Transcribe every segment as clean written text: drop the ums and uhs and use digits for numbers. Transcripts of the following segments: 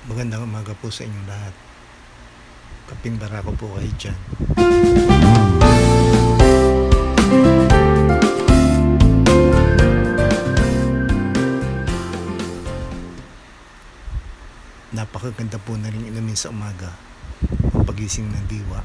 Magandang umaga po sa inyong lahat. Kapindara ko po kayo dyan. Napakaganda po na rin inumin sa umaga ang pagising ng diwa.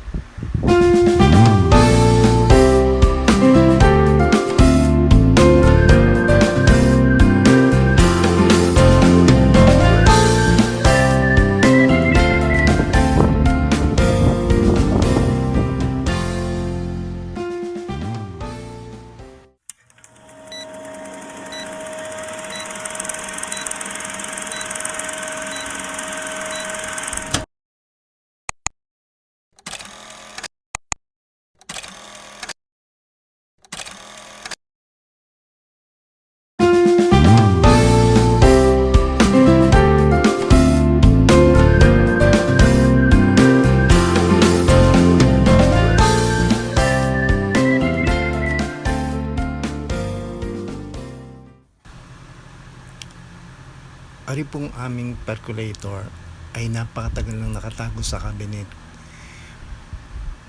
Ari pong aming percolator ay napakatagal nang nakatago sa cabinet.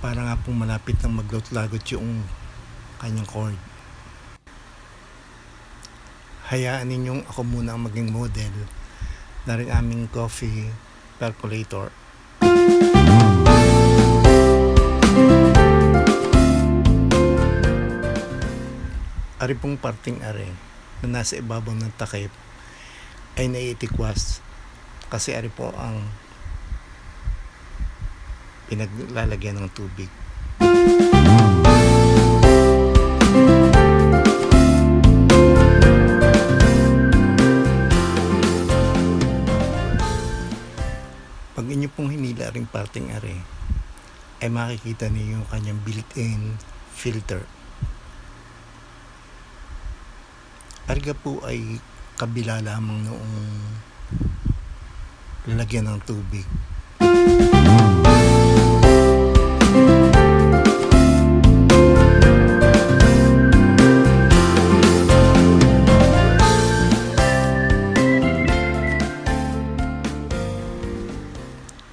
Para nga pong malapit nang maglagot-lagot yung kanyang cord. Hayaan ninyong ako muna ang maging model na rin aming coffee percolator. Ari pong parting are na nasa ibabaw ng takip ay naiitikwas kasi ari po ang pinaglalagyan ng tubig. Pag inyo pong hinila ring parting are ay makikita niyo yung kanyang built-in filter. Arga po ay kabila lamang noong lalagyan ng tubig.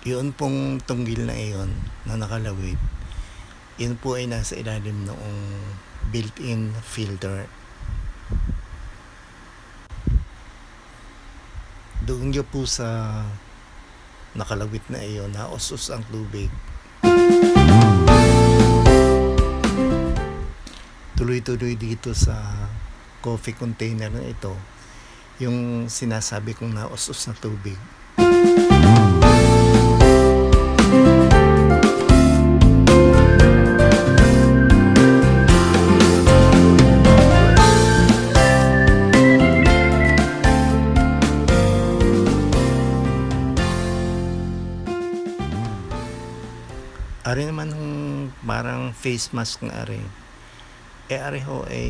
Yun pong tunggil na iyon na nakalawit, yun po ay nasa ilalim noong built-in filter. Doon nyo po sa nakalawit na iyon na usos ang tubig. Tuloy-tuloy dito sa coffee container na ito yung sinasabi kong nausos na tubig. Ari naman yung parang face mask na ari. Ari ho ay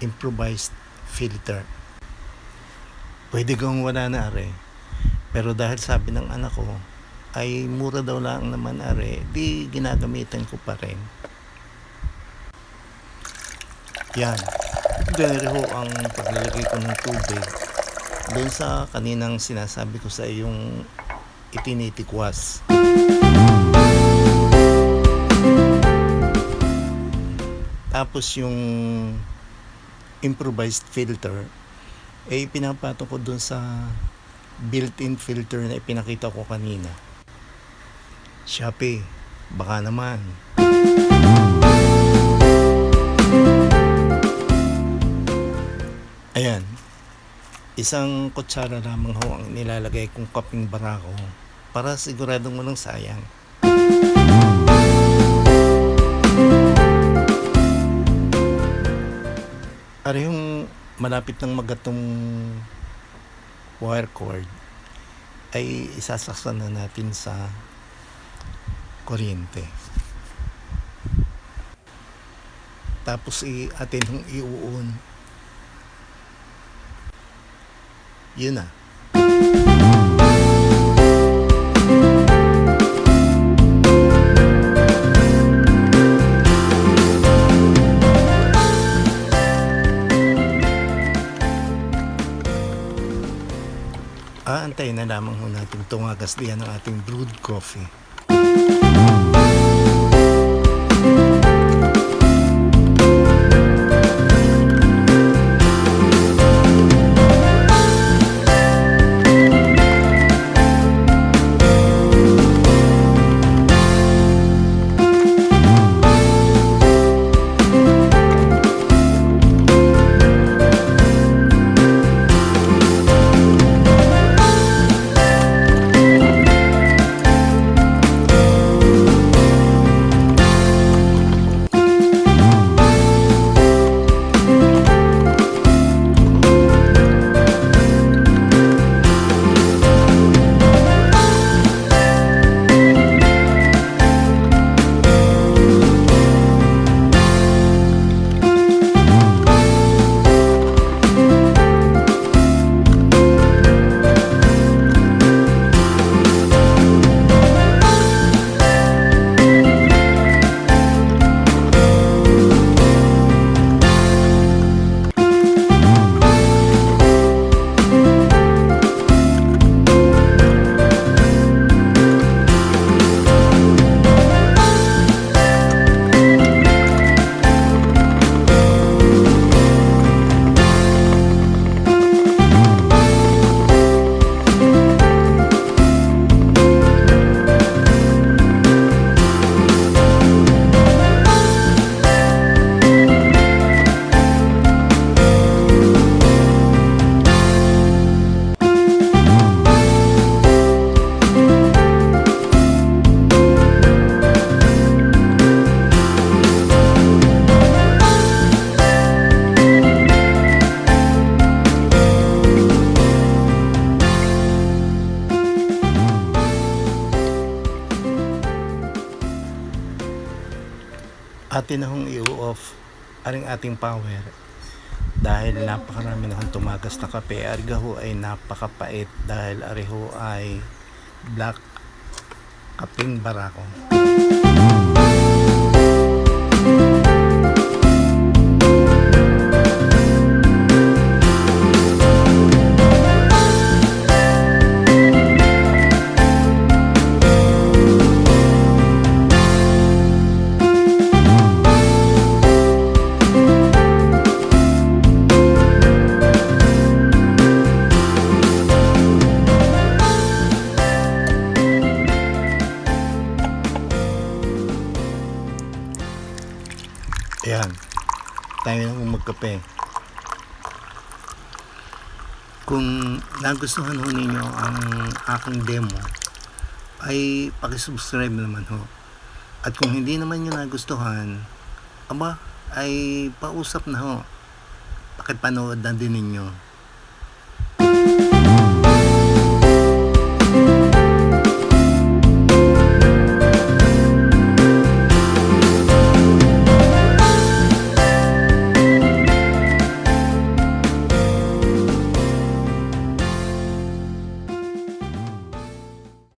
improvised filter. Pwede kong wala na ari. Pero dahil sabi ng anak ko ay mura daw lang naman ari, di ginagamitan ko pa rin. Yan. Ganyan ho ang paglalagay ko ng tubig doon sa kaninang sinasabi ko sa iyong itinitikwas. Tapos yung improvised filter ay pinapatong ko dun sa built-in filter na ipinakita ko kanina. Shopee, baka naman. Ayan, isang kutsara lamang ho ang nilalagay kong kaping barako para siguradong walang sayang. Ari yung malapit ng magatong wire cord ay isasaksan na natin sa kuryente. Tapos atin yung iuun. Yun na. Aantayin na lamang ho natin tumagas diyan ang ating brewed coffee. Atin na hong i-off aring ating power dahil napakarami na hong tumagas na kape. Ariga ho ay napakapait dahil ariho ay black kaping barako. Ayan, tayo na magkape. Kung nagustuhan ho ninyo ang aking demo, ay pakisubscribe naman ho. At kung hindi naman nyo nagustuhan, aba, ay pausap na ho. Pakipanood na din ninyo.